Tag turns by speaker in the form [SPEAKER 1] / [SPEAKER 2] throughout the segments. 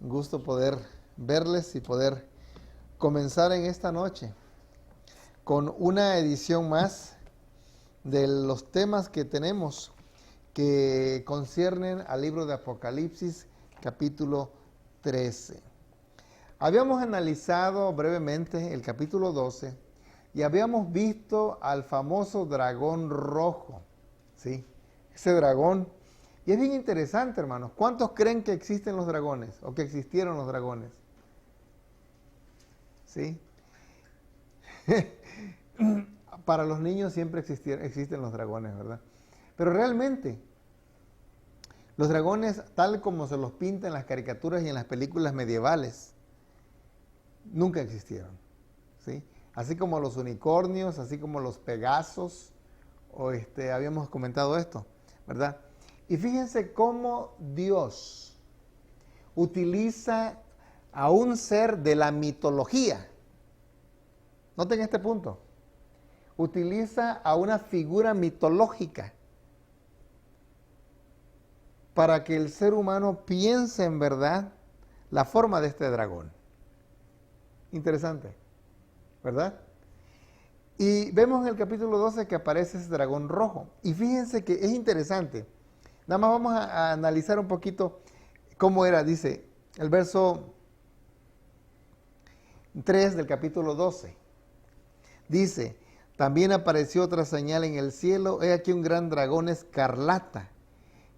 [SPEAKER 1] Un gusto poder verles y poder comenzar en esta noche con una edición más de los temas que tenemos que conciernen al libro de Apocalipsis, capítulo 13. Habíamos analizado brevemente el capítulo 12 y habíamos visto al famoso dragón rojo, ¿sí? Ese dragón. Y es bien interesante, hermanos. ¿Cuántos creen que existen los dragones o que existieron los dragones? ¿Sí? Para los niños siempre existen los dragones, ¿verdad? Pero realmente, los dragones, tal como se los pintan en las caricaturas y en las películas medievales, nunca existieron, ¿sí? Así como los unicornios, así como los pegasos, habíamos comentado esto, ¿verdad? Y fíjense cómo Dios utiliza a un ser de la mitología. Noten este punto. Utiliza a una figura mitológica para que el ser humano piense en verdad la forma de este dragón. Interesante, ¿verdad? Y vemos en el capítulo 12 que aparece ese dragón rojo. Y fíjense que es interesante. Nada más vamos a analizar un poquito cómo era, dice el verso 3 del capítulo 12. Dice, también apareció otra señal en el cielo, he aquí un gran dragón escarlata,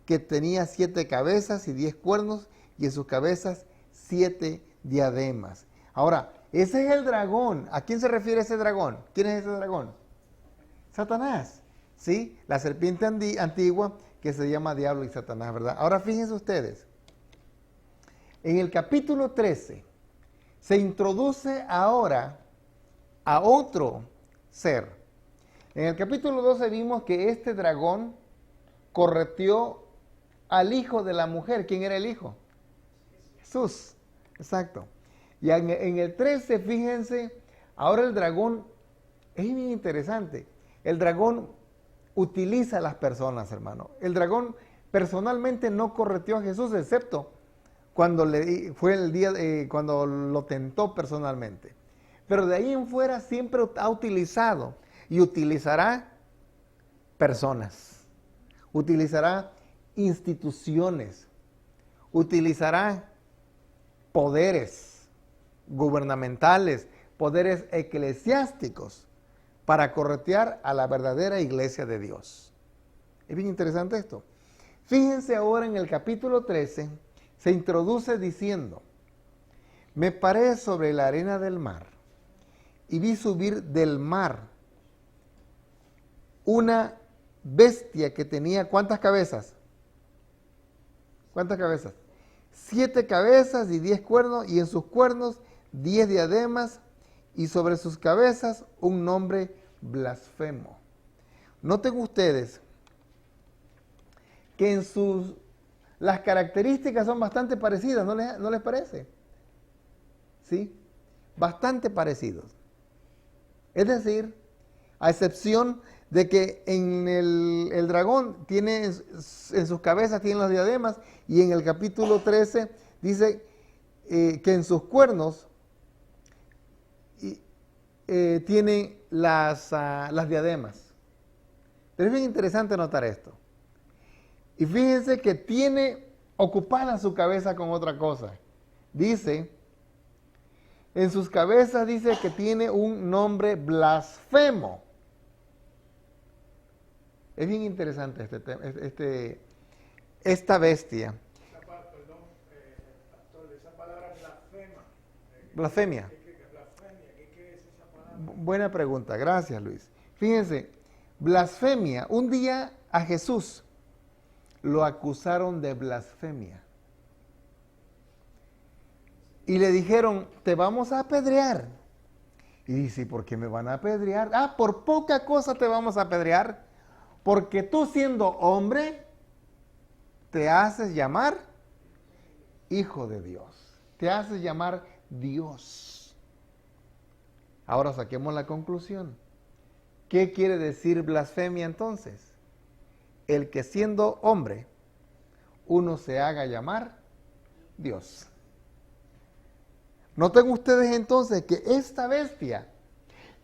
[SPEAKER 1] que tenía 7 cabezas y 10 cuernos, y en sus cabezas 7 diademas. Ahora, ese es el dragón. ¿A quién se refiere ese dragón? ¿Quién es ese dragón? Satanás, ¿sí? La serpiente antigua que se llama Diablo y Satanás, ¿verdad? Ahora fíjense ustedes, en el capítulo 13 se introduce ahora a otro ser. En el capítulo 12 vimos que este dragón correteó al hijo de la mujer. ¿Quién era el hijo? Jesús, exacto. Y en el 13, fíjense, ahora el dragón es bien interesante. El dragón utiliza a las personas, hermano. El dragón personalmente no correteó a Jesús, excepto cuando fue el día cuando lo tentó personalmente. Pero de ahí en fuera siempre ha utilizado y utilizará personas, utilizará instituciones, utilizará poderes gubernamentales, poderes eclesiásticos para corretear a la verdadera iglesia de Dios. Es bien interesante esto. Fíjense ahora en el capítulo 13, se introduce diciendo, me paré sobre la arena del mar y vi subir del mar una bestia que tenía, ¿cuántas cabezas? ¿Cuántas cabezas? 7 cabezas y 10 cuernos, y en sus cuernos 10 diademas, y sobre sus cabezas un nombre blasfemo. Noten ustedes que las características son bastante parecidas, ¿no les parece? ¿Sí? Bastante parecidos. Es decir, a excepción de que en el dragón tiene en sus cabezas tiene las diademas, y en el capítulo 13 dice que en sus cuernos tiene las diademas. Pero es bien interesante notar esto. Y fíjense que tiene ocupada su cabeza con otra cosa. Dice, en sus cabezas dice que tiene un nombre blasfemo. Es bien interesante esta bestia.
[SPEAKER 2] Perdón, pastor, esa palabra
[SPEAKER 1] Blasfemia.
[SPEAKER 2] blasfemia, ¿qué quiere decir esa palabra?
[SPEAKER 1] Buena pregunta, gracias Luis. Fíjense, blasfemia. Un día a Jesús lo acusaron de blasfemia. Y le dijeron, te vamos a apedrear. Y dice, ¿por qué me van a apedrear? Ah, por poca cosa te vamos a apedrear. Porque tú siendo hombre, te haces llamar hijo de Dios. Te haces llamar Dios. Ahora saquemos la conclusión. ¿Qué quiere decir blasfemia entonces? El que siendo hombre, uno se haga llamar Dios. Noten ustedes entonces que esta bestia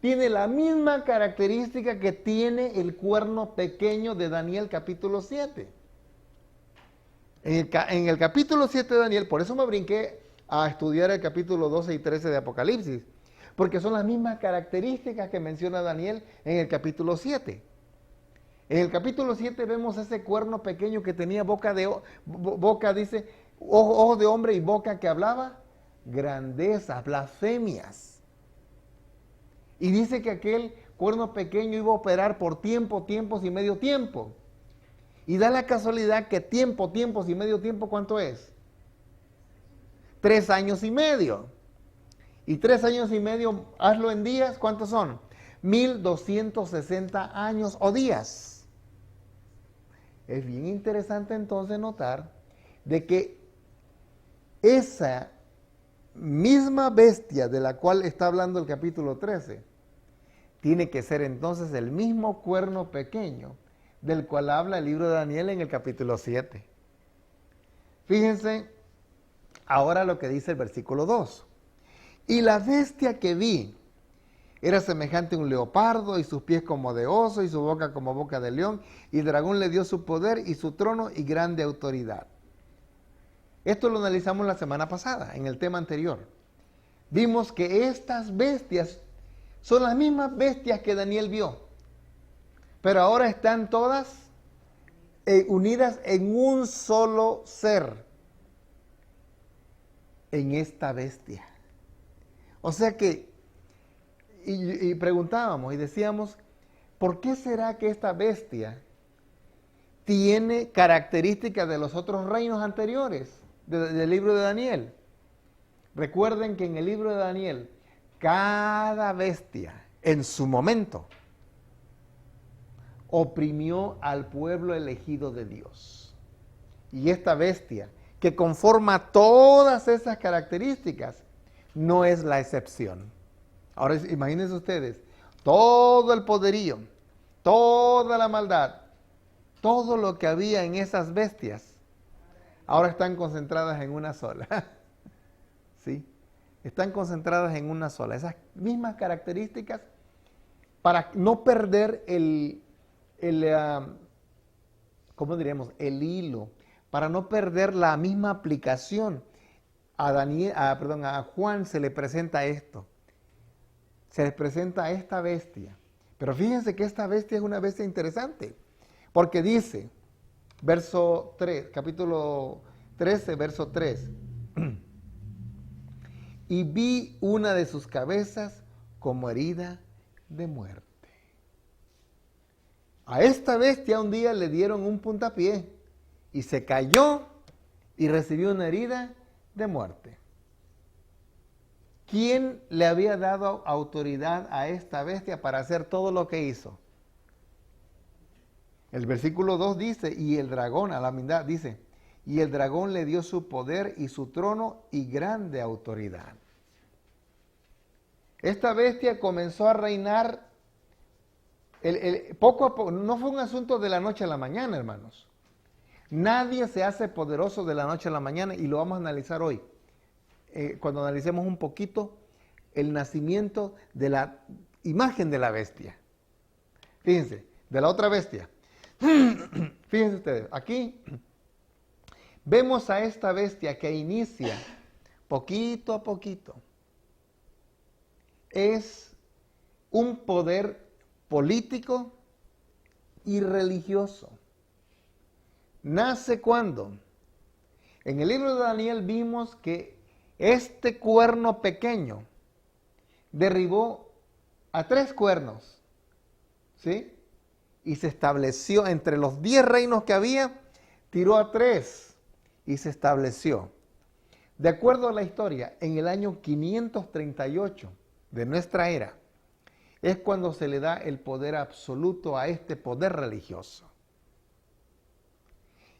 [SPEAKER 1] tiene la misma característica que tiene el cuerno pequeño de Daniel capítulo 7. En el capítulo 7 de Daniel, por eso me brinqué a estudiar el capítulo 12 y 13 de Apocalipsis, porque son las mismas características que menciona Daniel en el capítulo 7. En el capítulo 7 vemos ese cuerno pequeño que tenía boca, dice, ojos de hombre y boca que hablaba grandezas, blasfemias. Y dice que aquel cuerno pequeño iba a operar por tiempos y medio tiempo. Y da la casualidad que tiempos y medio tiempo, ¿cuánto es? 3 años y medio. Y 3 años y medio, hazlo en días, ¿cuántos son? 1260 años o días. Es bien interesante entonces notar de que esa misma bestia de la cual está hablando el capítulo 13 tiene que ser entonces el mismo cuerno pequeño del cual habla el libro de Daniel en el capítulo 7. Fíjense ahora lo que dice el versículo 2. Y la bestia que vi era semejante a un leopardo, y sus pies como de oso, y su boca como boca de león, y el dragón le dio su poder y su trono y grande autoridad. Esto lo analizamos la semana pasada, en el tema anterior. Vimos que estas bestias son las mismas bestias que Daniel vio, pero ahora están todas unidas en un solo ser, en esta bestia. O sea que, y preguntábamos y decíamos, ¿por qué será que esta bestia tiene características de los otros reinos anteriores del libro de Daniel? Recuerden que en el libro de Daniel, cada bestia en su momento oprimió al pueblo elegido de Dios. Y esta bestia, que conforma todas esas características, no es la excepción. Ahora imagínense ustedes, todo el poderío, toda la maldad, todo lo que había en esas bestias, ahora están concentradas en una sola. ¿Sí? Están concentradas en una sola. Esas mismas características para no perder ¿cómo diríamos? El hilo, para no perder la misma aplicación. A Juan se le presenta esto. Se les presenta a esta bestia. Pero fíjense que esta bestia es una bestia interesante. Porque dice, verso 3, capítulo 13, verso 3. Y vi una de sus cabezas como herida de muerte. A esta bestia un día le dieron un puntapié y se cayó y recibió una herida de muerte. ¿Quién le había dado autoridad a esta bestia para hacer todo lo que hizo? El versículo 2 dice, y el dragón, a la mitad dice, y el dragón le dio su poder y su trono y grande autoridad. Esta bestia comenzó a reinar poco a poco. No fue un asunto de la noche a la mañana, hermanos. Nadie se hace poderoso de la noche a la mañana, y lo vamos a analizar hoy. Cuando analicemos un poquito el nacimiento de la imagen de la bestia. Fíjense, de la otra bestia. Fíjense ustedes, aquí vemos a esta bestia que inicia poquito a poquito. Es un poder político y religioso. ¿Nace cuándo? En el libro de Daniel vimos que este cuerno pequeño derribó a 3 cuernos, ¿sí? Y se estableció entre los 10 reinos que había, tiró a 3 y se estableció. De acuerdo a la historia, en el año 538 de nuestra era, es cuando se le da el poder absoluto a este poder religioso.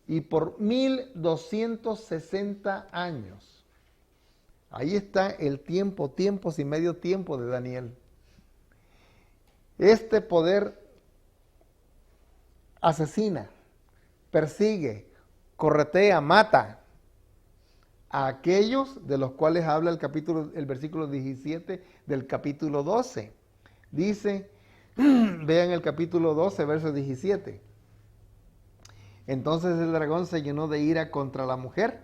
[SPEAKER 1] Y por 1260 años, ahí está el tiempos y medio tiempo de Daniel. Este poder asesina, persigue, corretea, mata a aquellos de los cuales habla el versículo 17 del capítulo 12. Dice, vean el capítulo 12, verso 17. Entonces el dragón se llenó de ira contra la mujer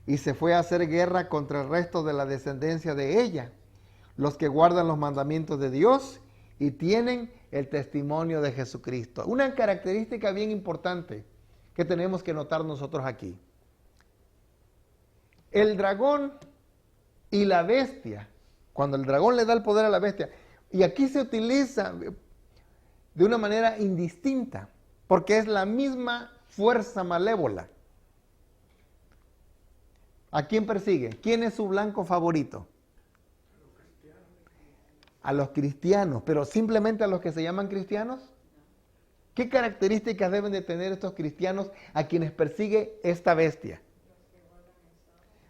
[SPEAKER 1] y se fue a hacer guerra contra el resto de la descendencia de ella, los que guardan los mandamientos de Dios y tienen el testimonio de Jesucristo. Una característica bien importante que tenemos que notar nosotros aquí. El dragón y la bestia, cuando el dragón le da el poder a la bestia, y aquí se utiliza de una manera indistinta, porque es la misma fuerza malévola. ¿A quién persigue? ¿Quién es su blanco favorito? A los cristianos, pero simplemente a los que se llaman cristianos. ¿Qué características deben de tener estos cristianos a quienes persigue esta bestia?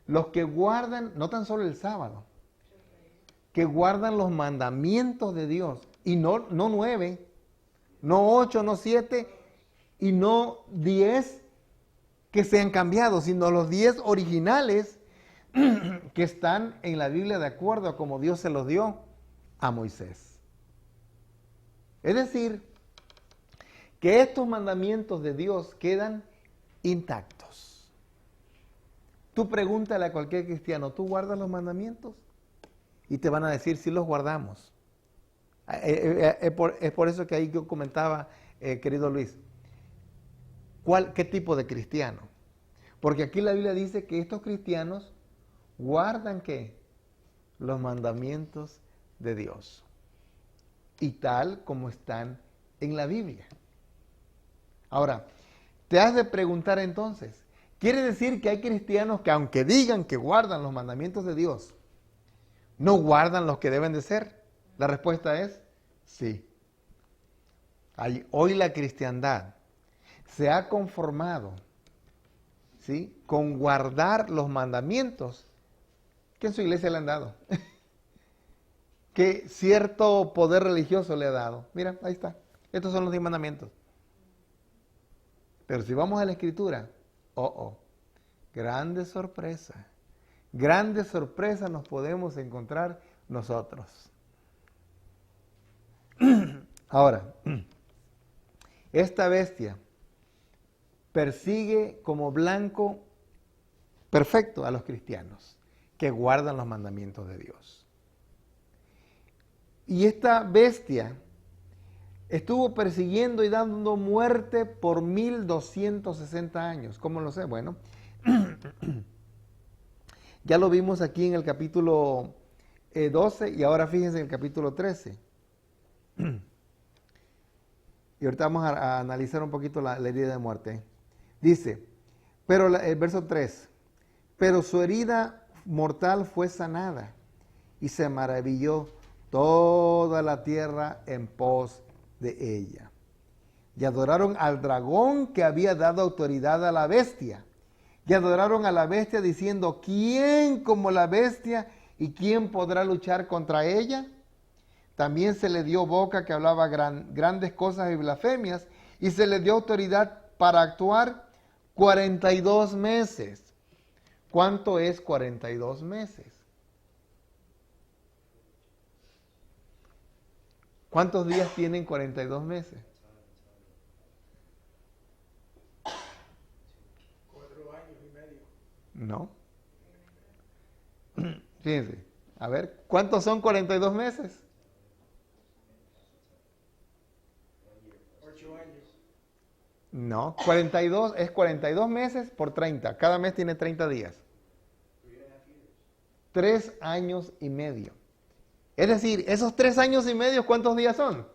[SPEAKER 1] Los que guardan, no tan solo el sábado, que guardan los mandamientos de Dios, y no 9, no 8, no 7, y no 10 que sean cambiados, sino los 10 originales que están en la Biblia de acuerdo a como Dios se los dio a Moisés. Es decir, que estos mandamientos de Dios quedan intactos. Tú pregúntale a cualquier cristiano, ¿tú guardas los mandamientos? Y te van a decir, sí los guardamos. Es por eso que ahí yo comentaba, querido Luis, ¿qué tipo de cristiano? Porque aquí la Biblia dice que estos cristianos guardan ¿qué? Los mandamientos de Dios. Y tal como están en la Biblia. Ahora, te has de preguntar entonces, ¿quiere decir que hay cristianos que aunque digan que guardan los mandamientos de Dios, no guardan los que deben de ser? La respuesta es sí. Hoy la cristiandad se ha conformado, ¿sí?, con guardar los mandamientos que en su iglesia le han dado, que cierto poder religioso le ha dado. Mira, ahí está. Estos son los 10 mandamientos. Pero si vamos a la Escritura, grande sorpresa. Grandes sorpresas nos podemos encontrar nosotros. Ahora, esta bestia persigue como blanco perfecto a los cristianos que guardan los mandamientos de Dios. Y esta bestia estuvo persiguiendo y dando muerte por 1260 años. ¿Cómo lo sé? Bueno, ya lo vimos aquí en el capítulo 12 y ahora fíjense en el capítulo 13. Y ahorita vamos a analizar un poquito la herida de muerte. Dice, pero el verso 3, pero su herida mortal fue sanada y se maravilló toda la tierra en pos de ella. Y adoraron al dragón que había dado autoridad a la bestia. Y adoraron a la bestia diciendo, ¿quién como la bestia y quién podrá luchar contra ella? También se le dio boca que hablaba grandes cosas y blasfemias, y se le dio autoridad para actuar 42 meses. ¿Cuánto es 42 meses? ¿Cuántos días tienen 42 meses?
[SPEAKER 2] 4 años y medio.
[SPEAKER 1] No. Fíjense, a ver, ¿cuántos son 42 meses?
[SPEAKER 2] 8 años.
[SPEAKER 1] No, 42 es 42 meses por 30. Cada mes tiene 30 días. 3 años y medio. Es decir, esos 3 años y medio, ¿cuántos días son?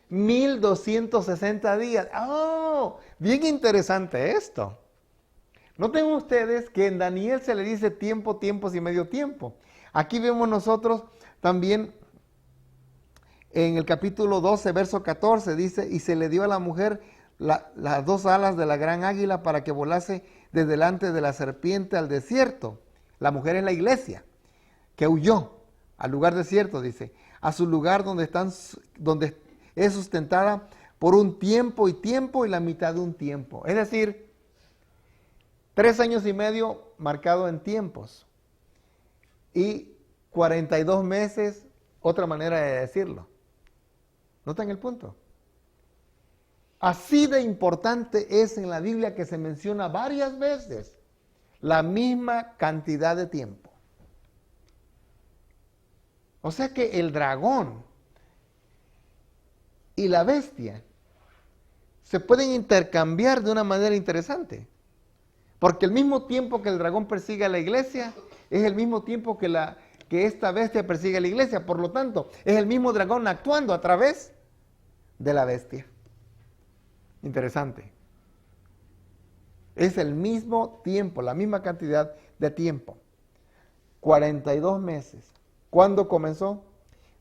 [SPEAKER 1] 1260 días. ¡Oh! Bien interesante esto. Noten ustedes que en Daniel se le dice tiempo, tiempos y medio tiempo. Aquí vemos nosotros también en el capítulo 12, verso 14, dice, y se le dio a la mujer las 2 alas de la gran águila para que volase de delante de la serpiente al desierto. La mujer es la iglesia, que huyó al lugar desierto, dice, a su lugar donde es sustentada por un tiempo y la mitad de un tiempo. Es decir, 3 años y medio marcado en tiempos. Y 42 meses, otra manera de decirlo. ¿Notan el punto? Así de importante es en la Biblia que se menciona varias veces la misma cantidad de tiempo. O sea que el dragón y la bestia se pueden intercambiar de una manera interesante. Porque el mismo tiempo que el dragón persigue a la iglesia es el mismo tiempo que esta bestia persigue a la iglesia. Por lo tanto, es el mismo dragón actuando a través de la bestia. Interesante. Es el mismo tiempo, la misma cantidad de tiempo. 42 meses. ¿Cuándo comenzó?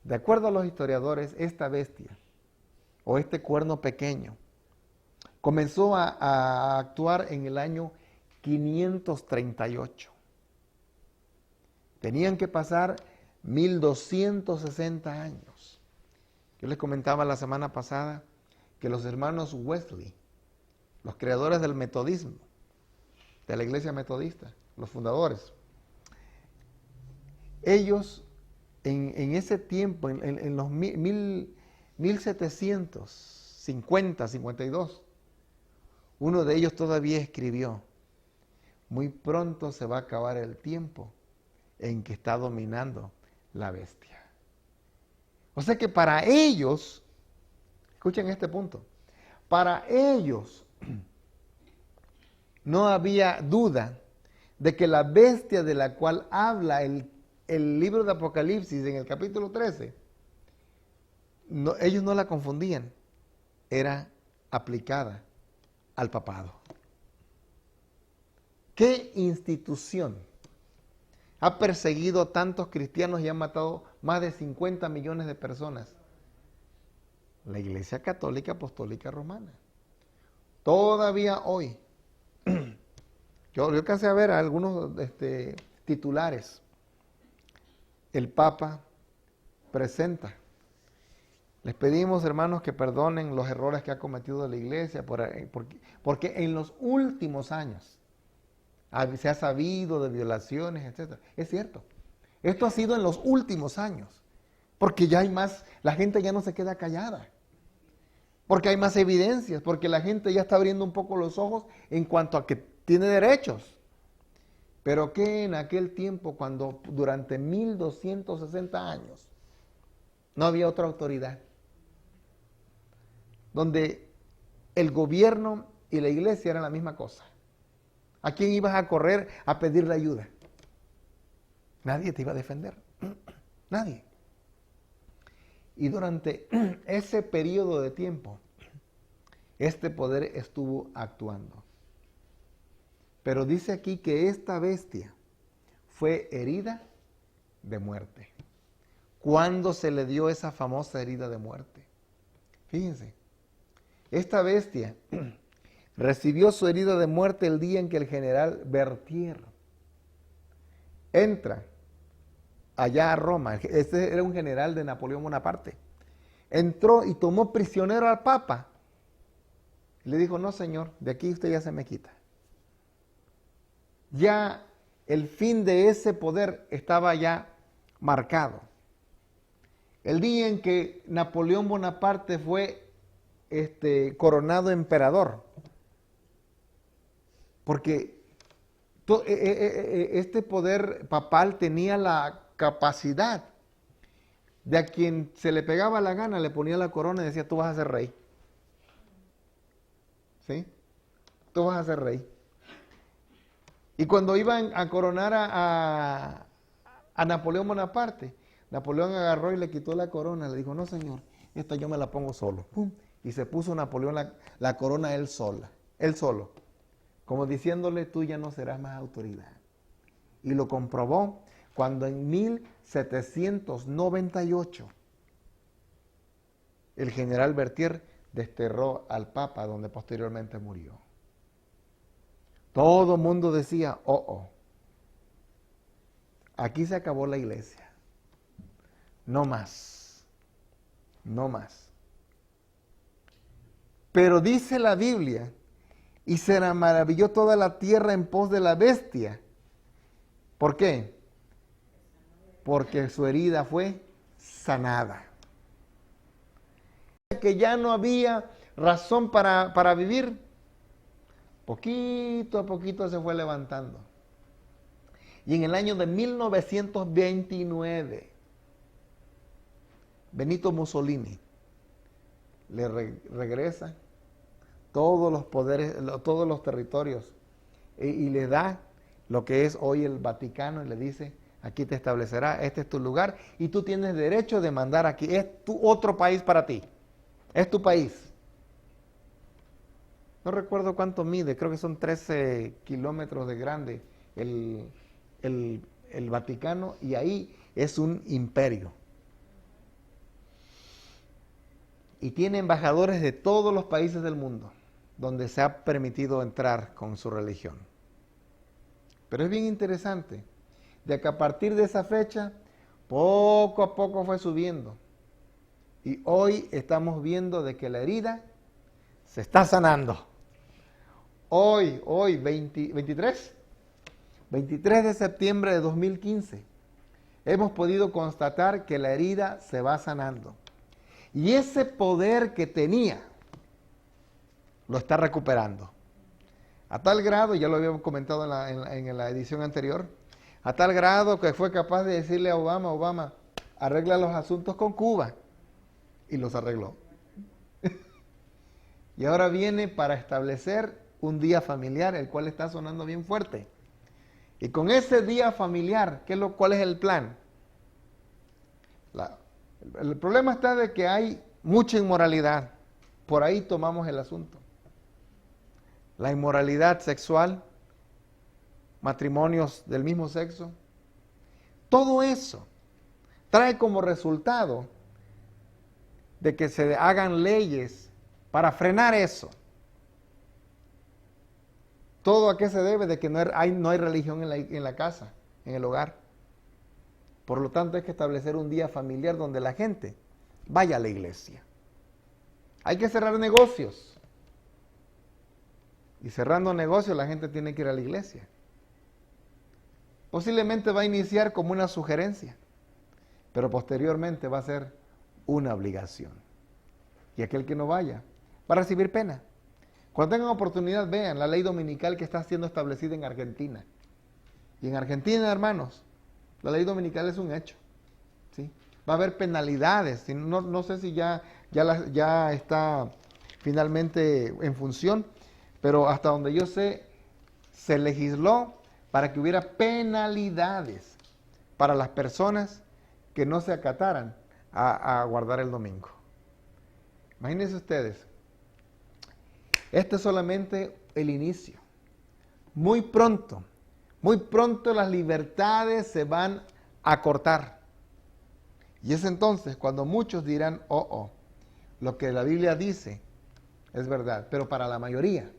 [SPEAKER 1] De acuerdo a los historiadores, esta bestia, o este cuerno pequeño, comenzó a actuar en el año 538. Tenían que pasar 1260 años. Yo les comentaba la semana pasada que los hermanos Wesley, los creadores del metodismo, de la iglesia metodista, los fundadores, ellos en ese tiempo, en los 1750, 52, uno de ellos todavía escribió: muy pronto se va a acabar el tiempo en que está dominando la bestia. O sea que para ellos, escuchen este punto, para ellos no había duda de que la bestia de la cual habla el libro de Apocalipsis en el capítulo 13, ellos no la confundían, era aplicada al papado. ¿Qué institución ha perseguido a tantos cristianos y ha matado más de 50 millones de personas? La Iglesia Católica Apostólica Romana. Todavía hoy, yo alcancé a ver a algunos titulares. El Papa presenta: les pedimos, hermanos, que perdonen los errores que ha cometido la Iglesia, porque en los últimos años se ha sabido de violaciones, etc. Es cierto. Esto ha sido en los últimos años, porque ya hay más, la gente ya no se queda callada, porque hay más evidencias, porque la gente ya está abriendo un poco los ojos en cuanto a que tiene derechos. Pero que en aquel tiempo, cuando durante 1260 años no había otra autoridad, donde el gobierno y la iglesia eran la misma cosa, ¿a quién ibas a correr a pedirle ayuda? Nadie te iba a defender. Nadie. Y durante ese periodo de tiempo, este poder estuvo actuando. Pero dice aquí que esta bestia fue herida de muerte. ¿Cuándo se le dio esa famosa herida de muerte? Fíjense, esta bestia recibió su herida de muerte el día en que el general Berthier entra allá a Roma. Este era un general de Napoleón Bonaparte. Entró y tomó prisionero al Papa. Le dijo: no, señor, de aquí usted ya se me quita. Ya el fin de ese poder estaba ya marcado. El día en que Napoleón Bonaparte fue coronado emperador, porque este poder papal tenía la capacidad de a quien se le pegaba la gana, le ponía la corona y decía: tú vas a ser rey. ¿Sí? Tú vas a ser rey. Y cuando iban a coronar a Napoleón Bonaparte, Napoleón agarró y le quitó la corona, le dijo: no, señor, esta yo me la pongo solo. ¡Pum! Y se puso Napoleón la corona él solo, como diciéndole: tú ya no serás más autoridad. Y lo comprobó cuando en 1798 el general Berthier desterró al Papa, donde posteriormente murió. Todo el mundo decía: aquí se acabó la iglesia. No más. No más. Pero dice la Biblia y se maravilló toda la tierra en pos de la bestia. ¿Por qué? Porque su herida fue sanada. Que ya no había razón para vivir, poquito a poquito se fue levantando. Y en el año de 1929, Benito Mussolini le regresa todos los poderes, todos los territorios y le da lo que es hoy el Vaticano y le dice: aquí te establecerá, este es tu lugar y tú tienes derecho de mandar aquí, es tu otro país para ti, es tu país. No recuerdo cuánto mide, creo que son 13 kilómetros de grande el Vaticano, y ahí es un imperio. Y tiene embajadores de todos los países del mundo donde se ha permitido entrar con su religión. Pero es bien interesante de que a partir de esa fecha, poco a poco fue subiendo. Y hoy estamos viendo de que la herida se está sanando. Hoy, 23 de septiembre de 2015, hemos podido constatar que la herida se va sanando. Y ese poder que tenía, lo está recuperando. A tal grado, ya lo habíamos comentado en la edición anterior, a tal grado que fue capaz de decirle a Obama: Obama, arregla los asuntos con Cuba. Y los arregló. Y ahora viene para establecer un día familiar, el cual está sonando bien fuerte. Y con ese día familiar, ¿cuál es el plan? El problema está de que hay mucha inmoralidad. Por ahí tomamos el asunto. La inmoralidad sexual, matrimonios del mismo sexo, todo eso trae como resultado de que se hagan leyes para frenar eso. ¿Todo a qué se debe? De que no hay religión en la casa, en el hogar. Por lo tanto, hay que establecer un día familiar donde la gente vaya a la iglesia. Hay que cerrar negocios. Y cerrando negocios, la gente tiene que ir a la iglesia. Posiblemente va a iniciar como una sugerencia, pero posteriormente va a ser una obligación. Y aquel que no vaya va a recibir pena. Cuando tengan oportunidad, vean la ley dominical que está siendo establecida en Argentina. Y en Argentina, hermanos, la ley dominical es un hecho, ¿sí? Va a haber penalidades. No sé si ya está finalmente en función, pero hasta donde yo sé, se legisló para que hubiera penalidades para las personas que no se acataran a guardar el domingo. Imagínense ustedes, este es solamente el inicio. Muy pronto las libertades se van a cortar. Y es entonces cuando muchos dirán: lo que la Biblia dice es verdad, pero para la mayoría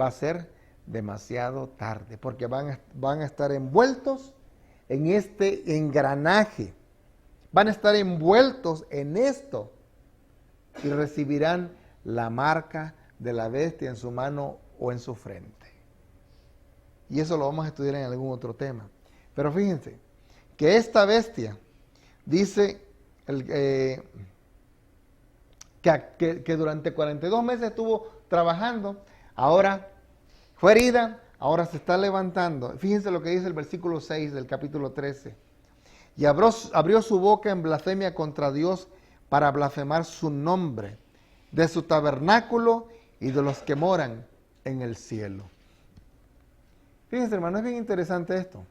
[SPEAKER 1] va a ser demasiado tarde, porque van a estar envueltos en este engranaje, van a estar envueltos en esto y recibirán la marca de la bestia en su mano o en su frente. Y eso lo vamos a estudiar en algún otro tema. Pero fíjense que esta bestia dice que durante 42 meses estuvo trabajando, ahora fue herida, ahora se está levantando. Fíjense lo que dice el versículo 6 del capítulo 13. Y abrió su boca en blasfemia contra Dios para blasfemar su nombre, de su tabernáculo y de los que moran en el cielo. Fíjense, hermano, es bien interesante esto.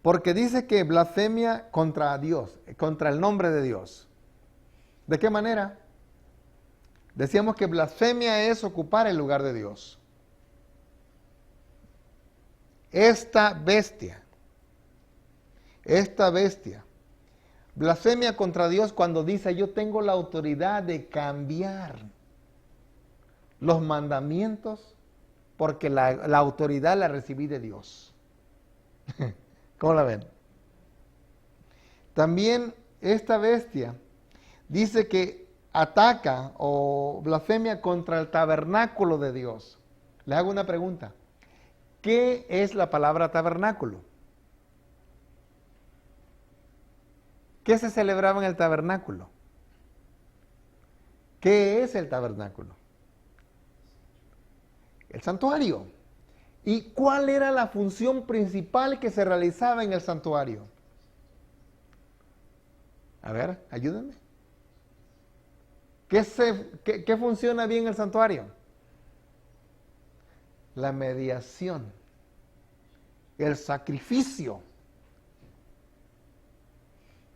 [SPEAKER 1] Porque dice que blasfemia contra Dios, contra el nombre de Dios. ¿De qué manera? Decíamos que blasfemia es ocupar el lugar de Dios. Esta bestia, blasfemia contra Dios cuando dice: yo tengo la autoridad de cambiar los mandamientos porque la autoridad la recibí de Dios. ¿Cómo la ven? También esta bestia dice que ataca o blasfemia contra el tabernáculo de Dios. Les hago una pregunta. ¿Qué es la palabra tabernáculo? ¿Qué se celebraba en el tabernáculo? ¿Qué es el tabernáculo? El santuario. ¿Y cuál era la función principal que se realizaba en el santuario? A ver, ayúdenme. ¿Qué funciona bien en el santuario? La mediación, el sacrificio.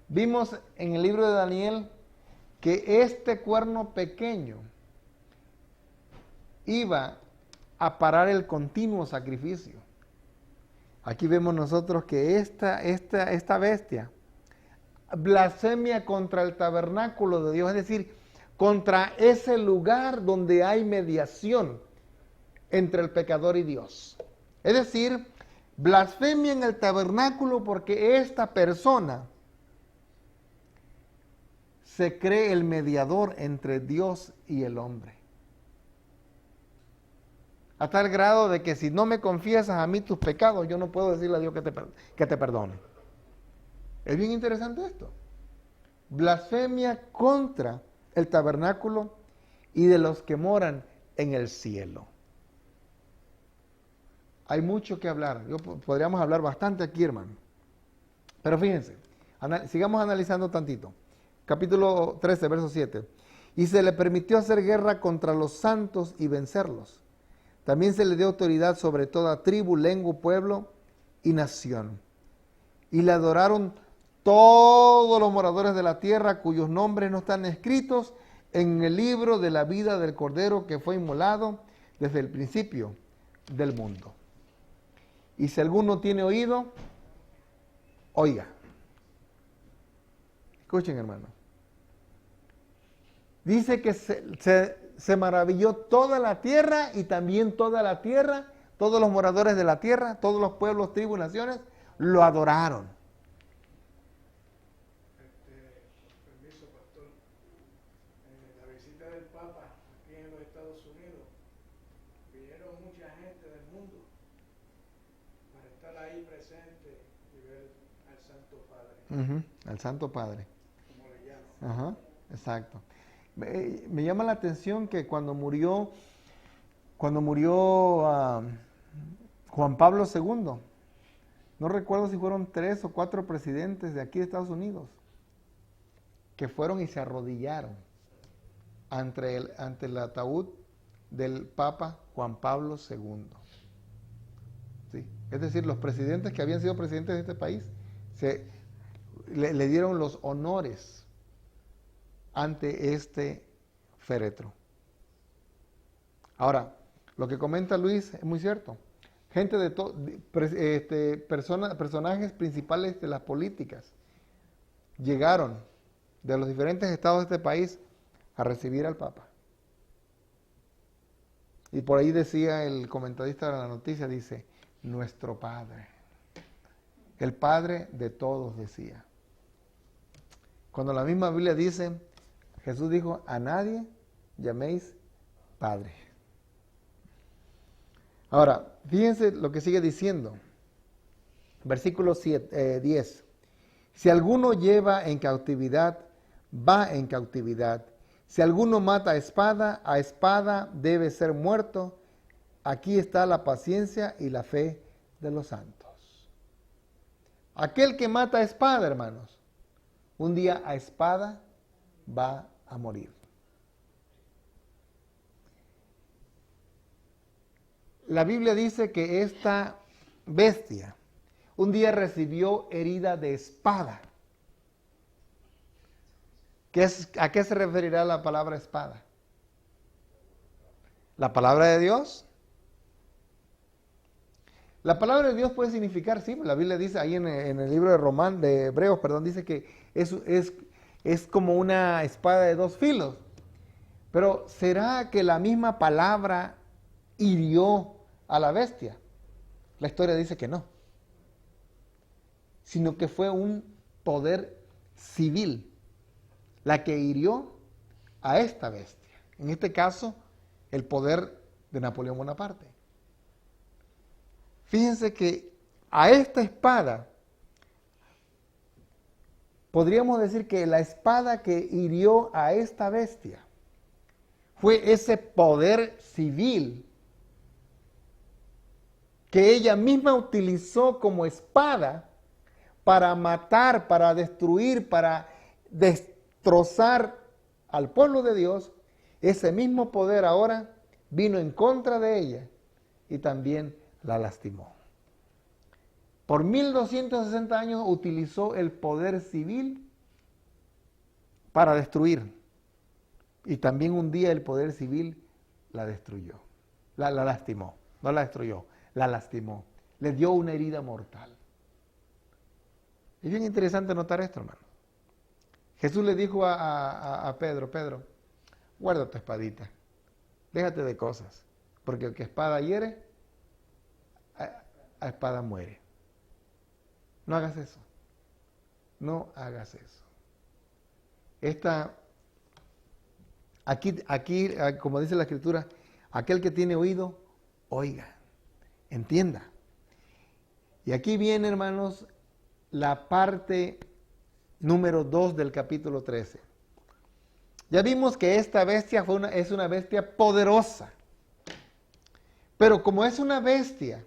[SPEAKER 1] Vimos en el libro de Daniel que este cuerno pequeño iba a parar el continuo sacrificio. Aquí vemos nosotros que esta bestia blasfemia contra el tabernáculo de Dios, es decir, contra ese lugar donde hay mediación entre el pecador y Dios. Es decir, blasfemia en el tabernáculo porque esta persona se cree el mediador entre Dios y el hombre. A tal grado de que si no me confiesas a mí tus pecados, yo no puedo decirle a Dios que te perdone. Es bien interesante esto. Blasfemia contra el tabernáculo y de los que moran en el cielo. Hay mucho que hablar. Podríamos hablar bastante aquí, hermano. Pero fíjense, sigamos analizando tantito. Capítulo 13, verso 7. Y se le permitió hacer guerra contra los santos y vencerlos. También se le dio autoridad sobre toda tribu, lengua, pueblo y nación. Y le adoraron todos los moradores de la tierra cuyos nombres no están escritos en el libro de la vida del Cordero que fue inmolado desde el principio del mundo. Y si alguno tiene oído, oiga. Escuchen, hermano. Dice que se maravilló toda la tierra y también toda la tierra, todos los moradores de la tierra, todos los pueblos, tribus, naciones, lo adoraron.
[SPEAKER 2] Permiso, pastor. La visita del Papa aquí en los Estados Unidos, vinieron mucha gente del mundo para estar ahí presente y ver al Santo Padre.
[SPEAKER 1] Al Santo Padre.
[SPEAKER 2] Como le llaman.
[SPEAKER 1] Ajá, exacto. Me llama la atención que cuando murió Juan Pablo II, no recuerdo si fueron 3 o 4 presidentes de aquí de Estados Unidos, que fueron y se arrodillaron ante el ataúd del Papa Juan Pablo II. ¿Sí? Es decir, los presidentes que habían sido presidentes de este país le dieron los honores ante este féretro. Ahora, lo que comenta Luis es muy cierto. Gente personajes principales de las políticas llegaron de los diferentes estados de este país a recibir al Papa. Y por ahí decía el comentarista de la noticia, dice, nuestro Padre. El Padre de todos, decía. Cuando la misma Biblia dice, Jesús dijo, a nadie llaméis Padre. Ahora, fíjense lo que sigue diciendo. Versículo 10. Si alguno lleva en cautividad, va en cautividad. Si alguno mata a espada debe ser muerto. Aquí está la paciencia y la fe de los santos. Aquel que mata a espada, hermanos, un día a espada va a morir. La Biblia dice que esta bestia un día recibió herida de espada. ¿A qué se referirá la palabra espada? ¿La palabra de Dios? La palabra de Dios puede significar, sí, la Biblia dice ahí en el libro de Hebreos, dice que es como una espada de 2 filos. Pero ¿será que la misma palabra hirió a la bestia? La historia dice que no, sino que fue un poder civil la que hirió a esta bestia. En este caso, el poder de Napoleón Bonaparte. Fíjense que a esta espada, podríamos decir que la espada que hirió a esta bestia fue ese poder civil que ella misma utilizó como espada para matar, para destruir, para destrozar al pueblo de Dios. Ese mismo poder ahora vino en contra de ella y también la lastimó. Por 1260 años utilizó el poder civil para destruir. Y también un día el poder civil la destruyó. La lastimó. No la destruyó, la lastimó. Le dio una herida mortal. Es bien interesante notar esto, hermano. Jesús le dijo a Pedro, Pedro, guarda tu espadita. Déjate de cosas. Porque el que espada hiere, a espada muere. No hagas eso. No hagas eso. Aquí, como dice la Escritura, aquel que tiene oído, oiga, entienda. Y aquí viene, hermanos, la parte número 2 del capítulo 13. Ya vimos que esta bestia es una bestia poderosa. Pero como es una bestia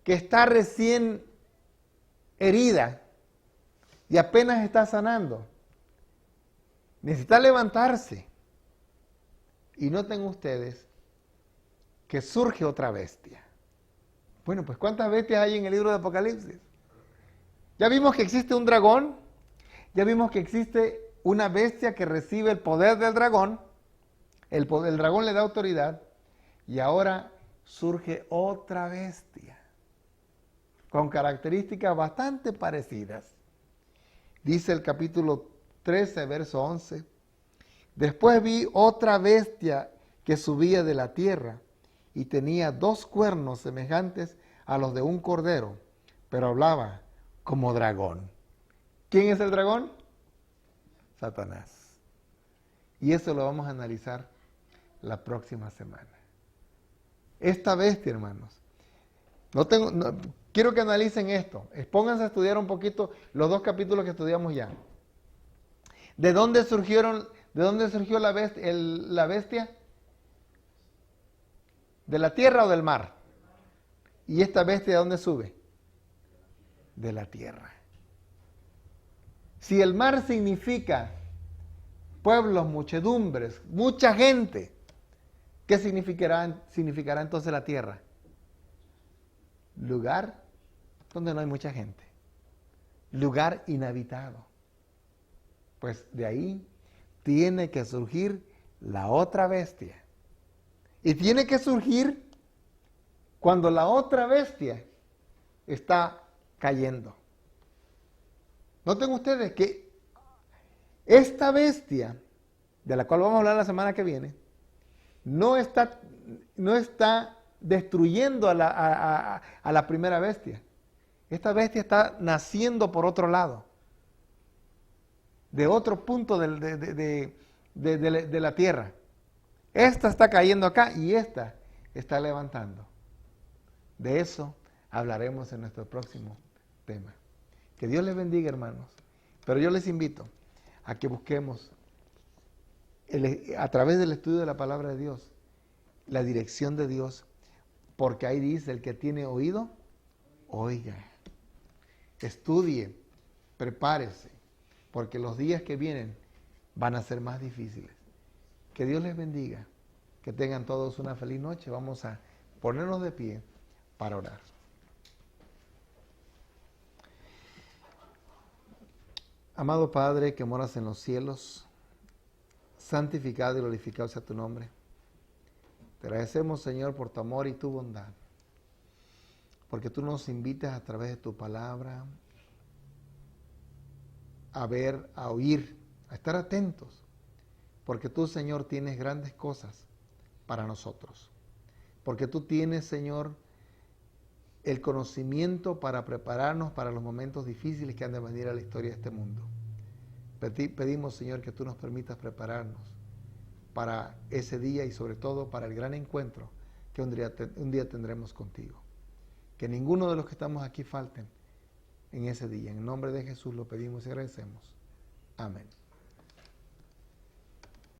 [SPEAKER 1] que está recién herida y apenas está sanando, necesita levantarse. Y noten ustedes que surge otra bestia. Bueno, pues ¿cuántas bestias hay en el libro de Apocalipsis? Ya vimos que existe un dragón, ya vimos que existe una bestia que recibe el poder del dragón, el dragón le da autoridad, y ahora surge otra bestia, con características bastante parecidas. Dice el capítulo 13, verso 11, después vi otra bestia que subía de la tierra y tenía 2 cuernos semejantes a los de un cordero, pero hablaba como dragón. ¿Quién es el dragón? Satanás. Y eso lo vamos a analizar la próxima semana. Esta bestia, hermanos, quiero que analicen esto. Pónganse a estudiar un poquito los 2 capítulos que estudiamos ya. ¿De dónde surgió la bestia? ¿De la tierra o del mar? ¿Y esta bestia de dónde sube? De la tierra. Si el mar significa pueblos, muchedumbres, mucha gente, ¿qué significará entonces la tierra? Lugar donde no hay mucha gente. Lugar inhabitado. Pues de ahí tiene que surgir la otra bestia. Y tiene que surgir cuando la otra bestia está cayendo. Noten ustedes que esta bestia, de la cual vamos a hablar la semana que viene, no está destruyendo a la primera bestia. Esta bestia está naciendo por otro lado, de otro punto de la tierra. Esta está cayendo acá y esta está levantando. De eso hablaremos en nuestro próximo tema. Que Dios les bendiga, hermanos. Pero yo les invito a que busquemos, a través del estudio de la palabra de Dios, la dirección de Dios, porque ahí dice, el que tiene oído, oiga. Estudie, prepárese, porque los días que vienen van a ser más difíciles. Que Dios les bendiga, que tengan todos una feliz noche. Vamos a ponernos de pie para orar. Amado Padre que moras en los cielos, santificado y glorificado sea tu nombre. Te agradecemos, Señor, por tu amor y tu bondad, porque tú nos invitas a través de tu palabra a ver, a oír, a estar atentos, porque tú, Señor, tienes grandes cosas para nosotros, porque tú tienes, Señor, el conocimiento para prepararnos para los momentos difíciles que han de venir a la historia de este mundo. Pedimos, Señor, que tú nos permitas prepararnos para ese día y sobre todo para el gran encuentro que un día tendremos contigo. Que ninguno de los que estamos aquí falten en ese día. En nombre de Jesús lo pedimos y agradecemos. Amén.